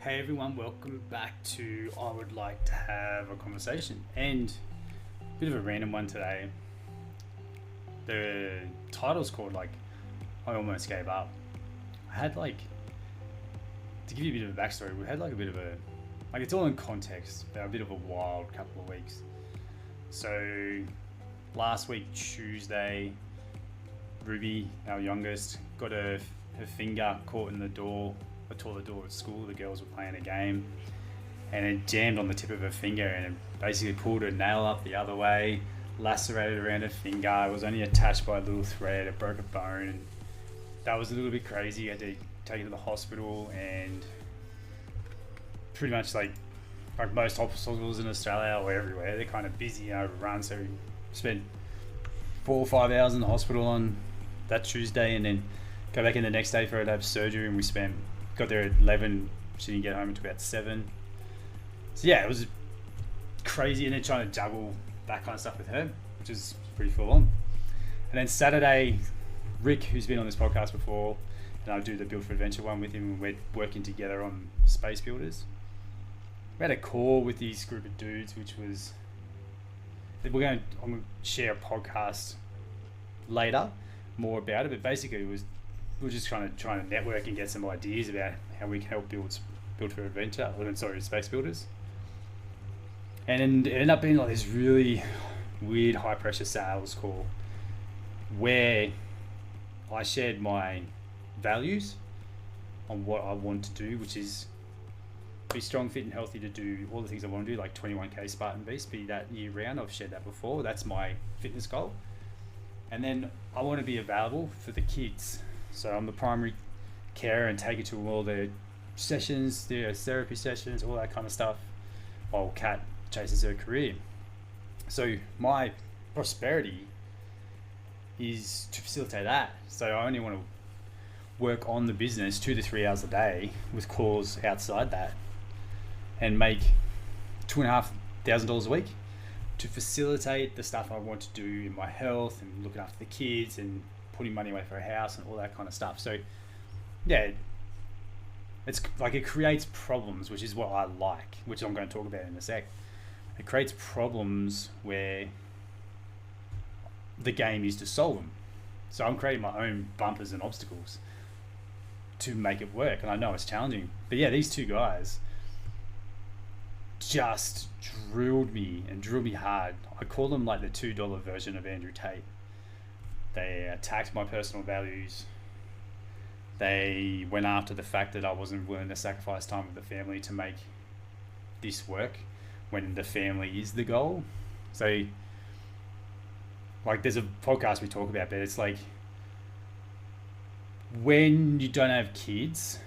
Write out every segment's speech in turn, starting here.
Hey everyone, welcome back to I Would Like to Have a Conversation. And a bit of a random one today. The title's called I Almost Gave Up. I had to give you a bit of a backstory, we had a bit of it's all in context, but a bit of a wild couple of weeks. So last week, Tuesday, Ruby, our youngest, got her finger caught in the door. I tore the door at school. The girls were playing a game, and it jammed on the tip of her finger, and it basically pulled her nail up the other way, lacerated around her finger. It was only attached by a little thread. It broke a bone, and that was a little bit crazy. I had to take her to the hospital, and pretty much like most hospitals in Australia or everywhere, they're kind of busy and overrun. So we spent 4 or 5 hours in the hospital on that Tuesday, and then go back in the next day for her to have surgery, and we got there at 11. She didn't get home until about 7. So yeah, it was crazy, and then trying to juggle that kind of stuff with her, which is pretty full on. And then Saturday, Rick, who's been on this podcast before, and I do the Build for Adventure one with him, and we're working together on Space Builders. We had a call with these group of dudes, which was I'm going to share a podcast later more about it, but basically we're just trying to network and get some ideas about how we can help build for adventure. Space builders. And it ended up being like this really weird high pressure sales call where I shared my values on what I want to do, which is be strong, fit and healthy to do all the things I want to do, like 21k Spartan Beast, be that year round. I've shared that before. That's my fitness goal. And then I want to be available for the kids. So I'm the primary carer and take it to all their sessions, their therapy sessions, all that kind of stuff, while Kat chases her career. So my prosperity is to facilitate that. So I only want to work on the business 2 to 3 hours a day with calls outside that, and make $2,500 a week to facilitate the stuff I want to do in my health and looking after the kids and putting money away for a house and all that kind of stuff. So yeah, it's like it creates problems, which is what I like, which I'm going to talk about in a sec. It creates problems where the game is to solve them. So I'm creating my own bumpers and obstacles to make it work, and I know it's challenging. But yeah, these two guys just drilled me hard. I call them like the $2 version of Andrew Tate. They attacked my personal values. They went after the fact that I wasn't willing to sacrifice time with the family to make this work when the family is the goal. So there's a podcast we talk about, but it's like when you don't have kids,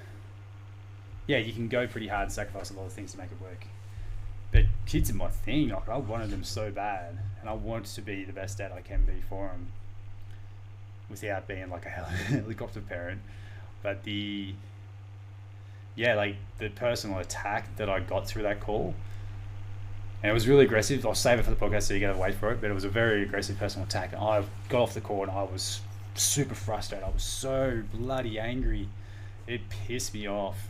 yeah, you can go pretty hard and sacrifice a lot of things to make it work. But kids are my thing. Like, I wanted them so bad, and I want to be the best dad I can be for them without being like a helicopter parent. But the personal attack that I got through that call, and it was really aggressive. I'll save it for the podcast so you gotta wait for it, but it was a very aggressive personal attack. And I got off the call and I was super frustrated. I was so bloody angry. It pissed me off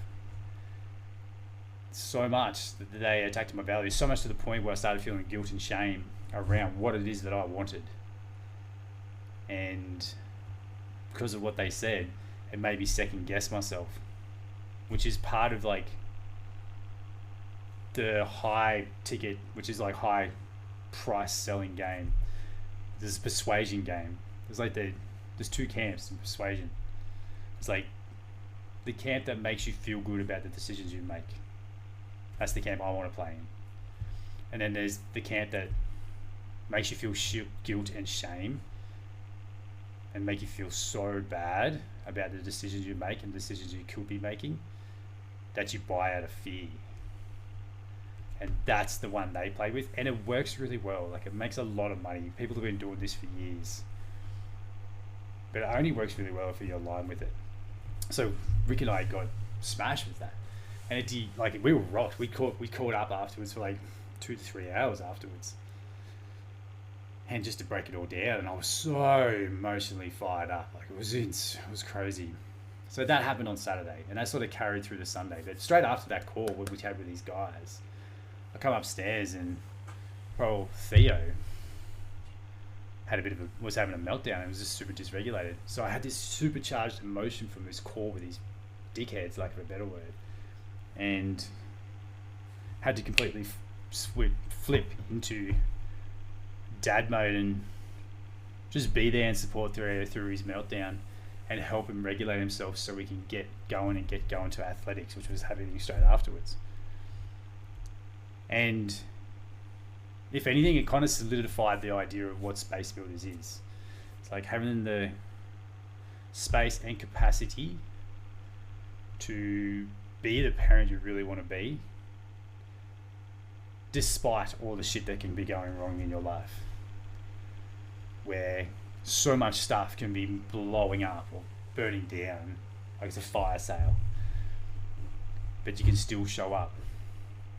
so much that they attacked my values, so much to the point where I started feeling guilt and shame around what it is that I wanted. And because of what they said, it made me second guess myself, which is part of the high ticket, which is high price selling game. There's a persuasion game. There's 2 camps in persuasion. It's like the camp that makes you feel good about the decisions you make. That's the camp I want to play in. And then there's the camp that makes you feel guilt and shame, and make you feel so bad about the decisions you make and decisions you could be making that you buy out of fear. And that's the one they play with, and it works really well. It makes a lot of money. People have been doing this for years, but it only works really well if you align with it. So Rick and I got smashed with that, and we were rocked. We caught up afterwards for 2 to 3 hours afterwards, and just to break it all down. And I was so emotionally fired up. It was crazy. So that happened on Saturday, and that sort of carried through to Sunday. But straight after that call we had with these guys, I come upstairs and poor Theo was having a meltdown. It was just super dysregulated. So I had this supercharged emotion from this call with these dickheads, lack of a better word, and had to completely flip into dad mode and just be there and support through his meltdown and help him regulate himself so we can get going to athletics, which was happening straight afterwards. And if anything, it kind of solidified the idea of what Space Builders is. It's like having the space and capacity to be the parent you really want to be, despite all the shit that can be going wrong in your life, where so much stuff can be blowing up or burning down like it's a fire sale, but you can still show up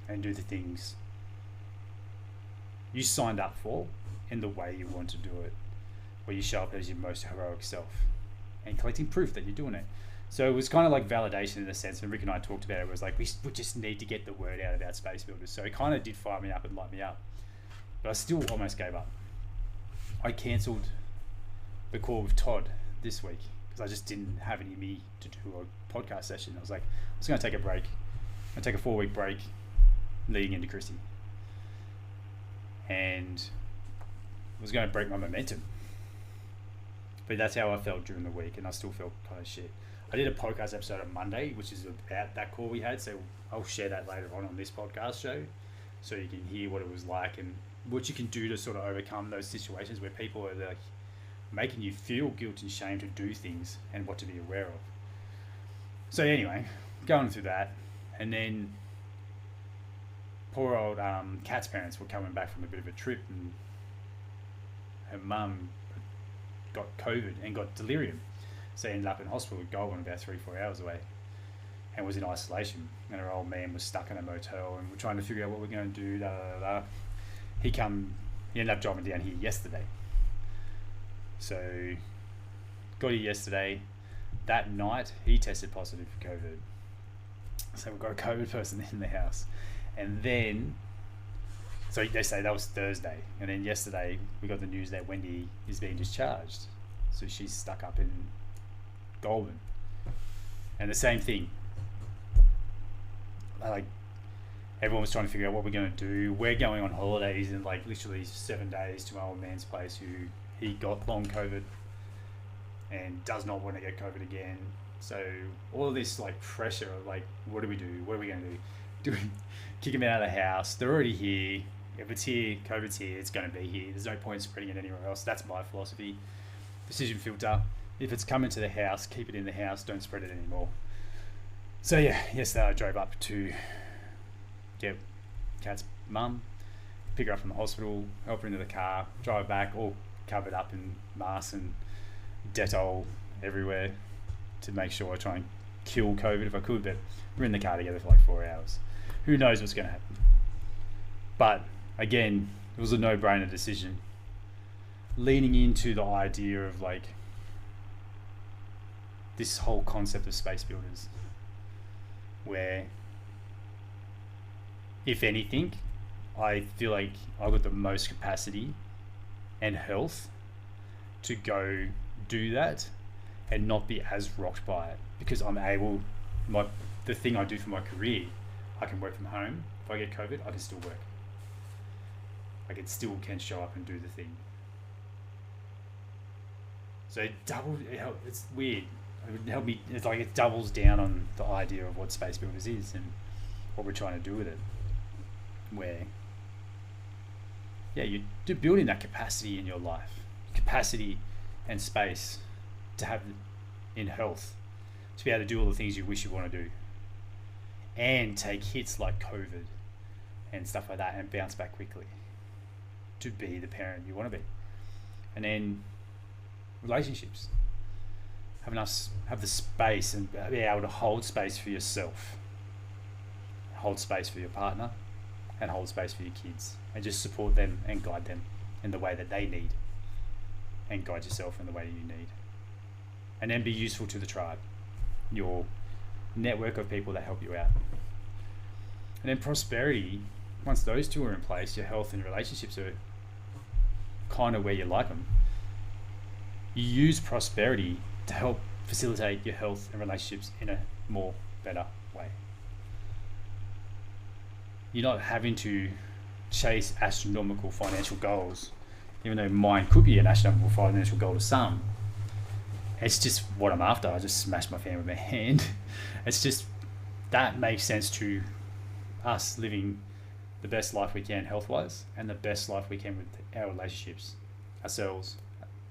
and do the things you signed up for in the way you want to do it, where you show up as your most heroic self and collecting proof that you're doing it. So it was kind of like validation in a sense, and Rick and I talked about it. It was like we just need to get the word out about Space Builders. So it kind of did fire me up and light me up, but I still almost gave up. I cancelled the call with Todd this week because I just didn't have any me to do a podcast session. I was like, I was going to take a break. I'm going to take a 4-week break leading into Christy, and I was going to break my momentum. But that's how I felt during the week, and I still felt kind of shit. I did a podcast episode on Monday, which is about that call we had, so I'll share that later on this podcast show, so you can hear what it was like and what you can do to sort of overcome those situations where people are like making you feel guilt and shame to do things and what to be aware of. So anyway, going through that, and then poor old Kat's parents were coming back from a bit of a trip, and her mum got COVID and got delirium. So ended up in hospital with Goulburn, about 3-4 hours away, and was in isolation. And her old man was stuck in a motel, and we're trying to figure out what we're going to do. He ended up driving down here yesterday. So got here yesterday. That night he tested positive for COVID. So we've got a COVID person in the house, and then so they say that was Thursday, and then yesterday we got the news that Wendy is being discharged. So she's stuck up in Goulburn, and the same thing, like everyone was trying to figure out what we're going to do. We're going on holidays in like literally 7 days to my old man's place, who he got long COVID and does not want to get COVID again. So all of this like pressure of like, what do we do? What are we going to do? Kick him out of the house? They're already here. If it's here, COVID's here, it's going to be here. There's no point spreading it anywhere else. That's my philosophy. Decision filter. If it's coming to the house, keep it in the house. Don't spread it anymore. So yeah, yesterday I drove up to get Kat's mum, pick her up from the hospital, help her into the car, drive back, all covered up in masks and Dettol everywhere to make sure I try and kill COVID if I could. But we're in the car together for like 4 hours. Who knows what's going to happen? But again, it was a no-brainer decision. Leaning into the idea of like this whole concept of Space Builders, where if anything, I feel like I've got the most capacity and health to go do that and not be as rocked by it, because I'm able, the thing I do for my career, I can work from home. If I get COVID, I can still work. I can show up and do the thing. So it's weird. It would help me. It's like it doubles down on the idea of what Space Builders is and what we're trying to do with it. Where, yeah, you're building that capacity in your life, capacity and space to have in health, to be able to do all the things you wish you want to do, and take hits like COVID and stuff like that and bounce back quickly to be the parent you want to be. And then relationships. Have the space and be able to hold space for yourself, hold space for your partner, and hold space for your kids, and just support them and guide them in the way that they need, and guide yourself in the way you need, and then be useful to the tribe. your network of people that help you out. And then prosperity, once those two are in place, your health and relationships are kind of where you like them. You use prosperity to help facilitate your health and relationships in a more better way. You're not having to chase astronomical financial goals, even though mine could be an astronomical financial goal to some. It's just what I'm after. I just smashed my fan with my hand. It's just, that makes sense to us living the best life we can health-wise and the best life we can with our relationships, ourselves,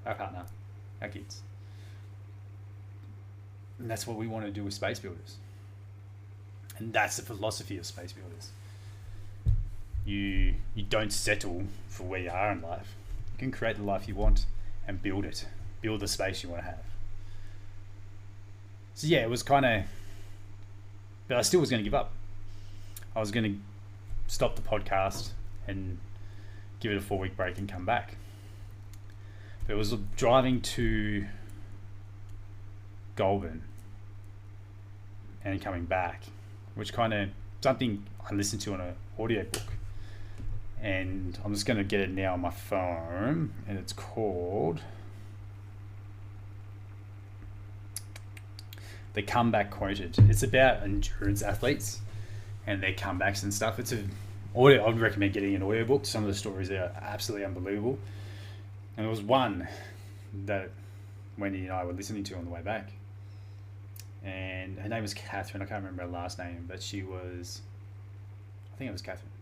our partner, our kids. And that's what we want to do with Space Builders. And that's the philosophy of Space Builders. You don't settle for where you are in life. You can create the life you want and build it. Build the space you want to have. So yeah, it was kind of, but I still was going to give up. I was going to stop the podcast and give it a 4-week break and come back. But it was driving to Goulburn and coming back, which kind of something I listened to on an audiobook. And I'm just going to get it now on my phone, and it's called The Comeback Quoted. It's about endurance athletes and their comebacks and stuff. It's an audio. I would recommend getting an audiobook. Some of the stories there are absolutely unbelievable. And there was one that Wendy and I were listening to on the way back. And her name was Catherine. I can't remember her last name, but she was, I think it was Catherine.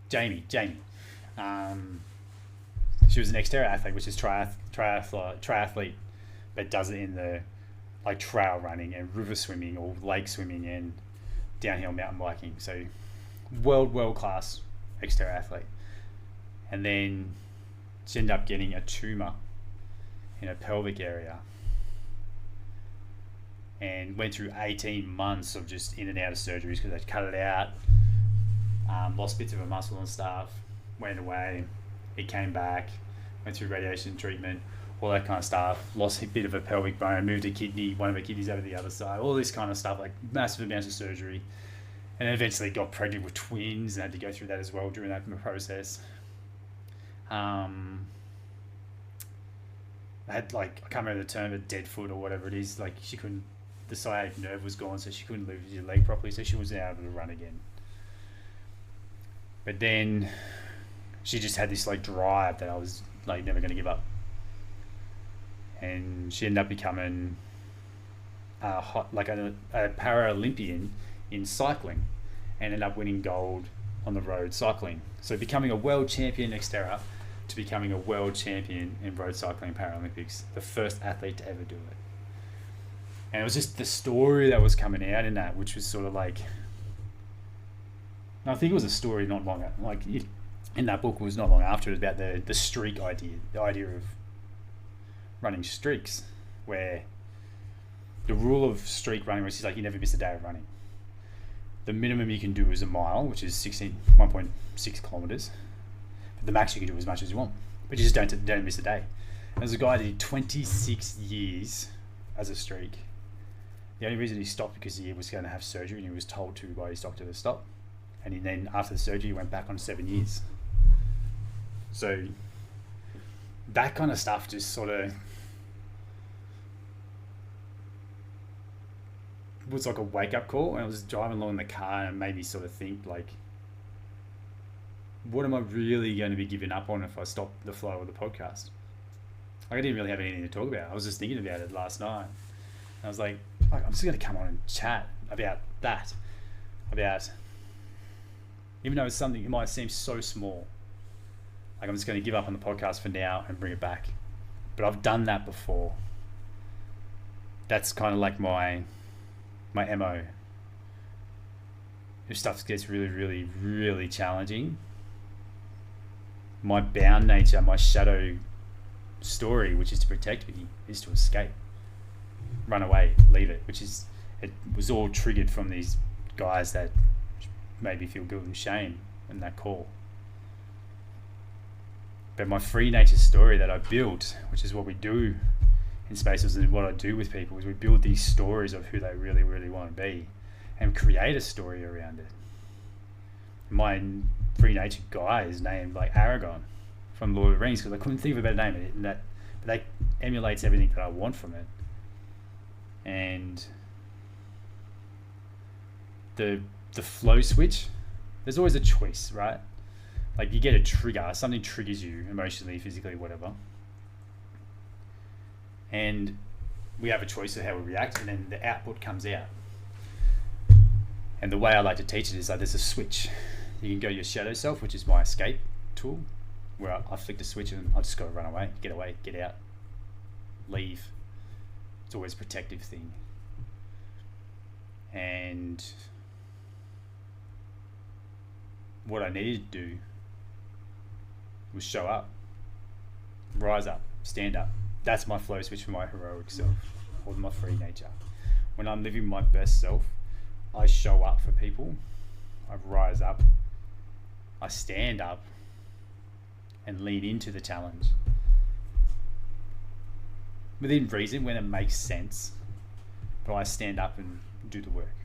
Jamie. She was an Xterra athlete, which is triathlete, but does it in the like trail running and river swimming or lake swimming and downhill mountain biking. So world class Xterra athlete. And then she ended up getting a tumor in her pelvic area and went through 18 months of just in and out of surgeries because they'd cut it out. Lost bits of her muscle and stuff, went away, it came back, went through radiation treatment, all that kind of stuff, lost a bit of a pelvic bone, moved a kidney, one of her kidneys over the other side, all this kind of stuff, like massive amounts of surgery, and then eventually got pregnant with twins and had to go through that as well during that process. I had like, I can't remember the term, a dead foot or whatever it is, like she couldn't, the sciatic nerve was gone, so she couldn't move her leg properly, so she wasn't able to run again. But then she just had this like drive that I was like never going to give up. And she ended up becoming a Paralympian in cycling and ended up winning gold on the road cycling. So becoming a world champion Xterra to becoming a world champion in road cycling Paralympics, the first athlete to ever do it. And it was just the story that was coming out in that, which was sort of like, I think it was a story not long, like in that book was not long after, it was about the streak idea, the idea of running streaks, where the rule of streak running is like you never miss a day of running. The minimum you can do is a mile, which is 1.6 kilometers. But the max you can do as much as you want, but you just don't miss a day. And there's a guy that did 26 years as a streak. The only reason he stopped because he was going to have surgery and he was told to by his doctor to stop. And then after the surgery, he went back on 7 years. So that kind of stuff just sort of was like a wake-up call. And I was driving along in the car and it made me sort of think, like, what am I really going to be giving up on if I stop the flow of the podcast? Like, I didn't really have anything to talk about. I was just thinking about it last night. And I was like, I'm just going to come on and chat about that. About, even though it's something it might seem so small, like I'm just going to give up on the podcast for now and bring it back. But I've done that before. That's kind of like my MO. If stuff gets really challenging, my bound nature, my shadow story, which is to protect me, is to escape, run away, leave it, it was all triggered from these guys that made me feel guilt and shame in that call. But my free nature story that I built, which is what we do in Spaces, and what I do with people is we build these stories of who they really, really want to be and create a story around it. My free nature guy is named like Aragorn from Lord of the Rings because I couldn't think of a better name, and that emulates everything that I want from it. And the flow switch, there's always a choice, right? Like you get a trigger, something triggers you emotionally, physically, whatever. And we have a choice of how we react, and then the output comes out. And the way I like to teach it is like there's a switch. You can go to your shadow self, which is my escape tool, where I flick the switch and I just got to run away, get out, leave. It's always a protective thing. And what I needed to do was show up, rise up, stand up. That's my flow switch for my heroic self, or my free nature. When I'm living my best self, I show up for people, I rise up, I stand up and lean into the challenge. Within reason, when it makes sense, but I stand up and do the work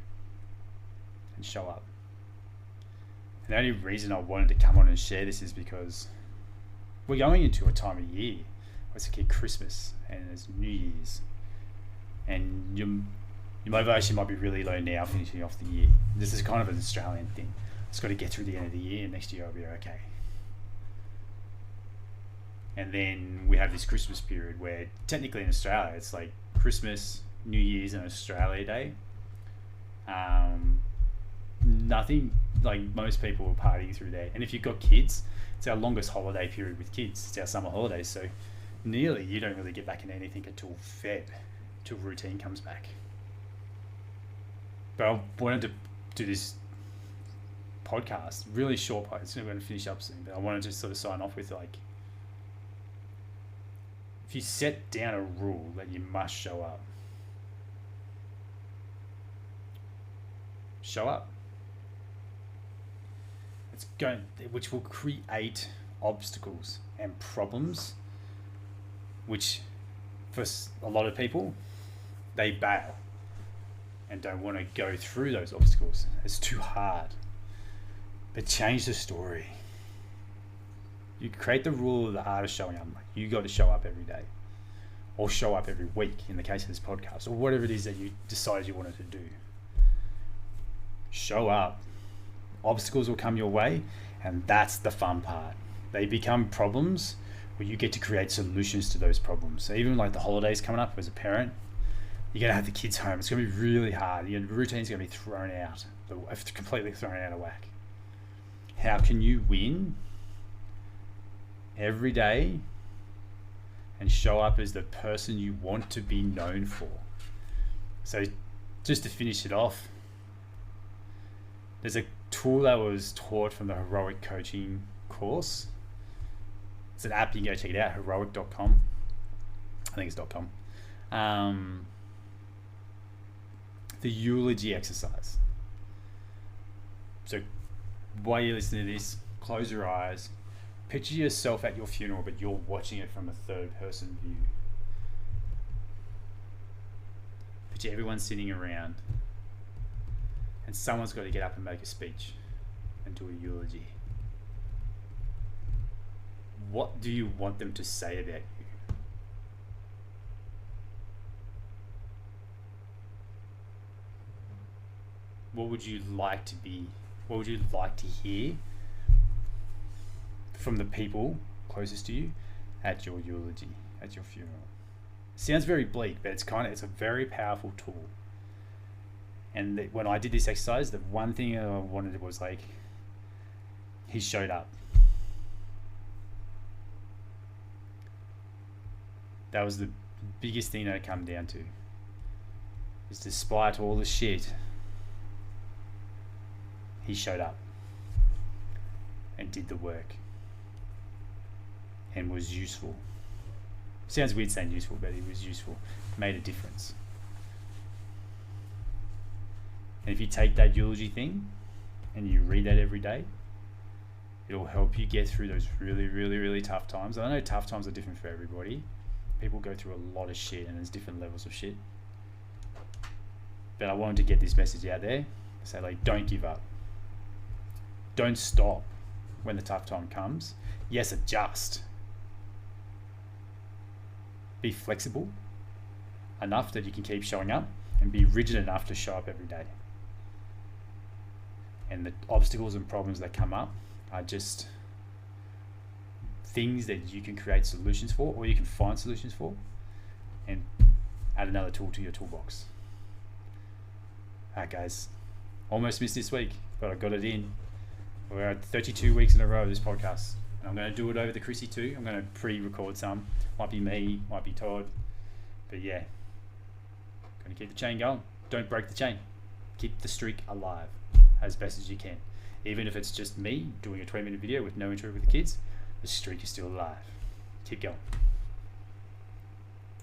and show up. And the only reason I wanted to come on and share this is because we're going into a time of year. It's like Christmas and it's New Year's, and your motivation might be really low now, finishing off the year. This is kind of an Australian thing. It's got to get through the end of the year, and next year I'll be okay. And then we have this Christmas period where technically in Australia it's like Christmas, New Year's, and Australia Day. Nothing, like most people are partying through there. And if you've got kids, it's our longest holiday period with kids. It's our summer holidays, so nearly you don't really get back into anything until Feb, till routine comes back. But I wanted to do this podcast, really short podcast. It's going to finish up soon, but I wanted to sort of sign off with like, if you set down a rule that you must show up, show up. Which will create obstacles and problems, which for a lot of people, they bail and don't want to go through those obstacles. It's too hard. But change the story. You create the rule of the art of showing up. Like you got to show up every day, or show up every week in the case of this podcast, or whatever it is that you decided you wanted to do. Show up. Obstacles will come your way, and that's the fun part. They become problems where you get to create solutions to those problems. So even like the holidays coming up, as a parent, you're going to have the kids home. It's going to be really hard. Your routine's going to be thrown out, completely thrown out of whack. How can you win every day and show up as the person you want to be known for? So just to finish it off, there's a tool that was taught from the Heroic Coaching course. It's an app, you can go check it out, heroic.com. I think it's .com. The eulogy exercise. So while you're listening to this, close your eyes, picture yourself at your funeral, but you're watching it from a third person view. Picture everyone sitting around, and someone's got to get up and make a speech and do a eulogy. What do you want them to say about you? What would you like to be? What would you like to hear from the people closest to you at your eulogy, at your funeral? Sounds very bleak, but it's a very powerful tool. And when I did this exercise, the one thing I wanted was like, he showed up. That was the biggest thing that it come down to. Is despite all the shit, he showed up and did the work and was useful. Sounds weird saying useful, but he was useful. Made a difference. And if you take that eulogy thing and you read that every day, it'll help you get through those really, really, really tough times. I know tough times are different for everybody, People go through a lot of shit, and there's different levels of shit. But I wanted to get this message out there. Say, like, don't give up. Don't stop when the tough time comes. Yes, adjust. Be flexible enough that you can keep showing up, and be rigid enough to show up every day. And the obstacles and problems that come up are just things that you can create solutions for, or you can find solutions for, and add another tool to your toolbox. Alright guys, almost missed this week, but I got it in. We're at 32 weeks in a row of this podcast, and I'm going to do it over the Chrissy too. I'm going to pre-record some. Might be me, might be Todd, but yeah, going to keep the chain going. Don't break the chain. Keep the streak alive as best as you can. Even if it's just me doing a 20-minute video with no intro with the kids, the streak is still alive. Keep going.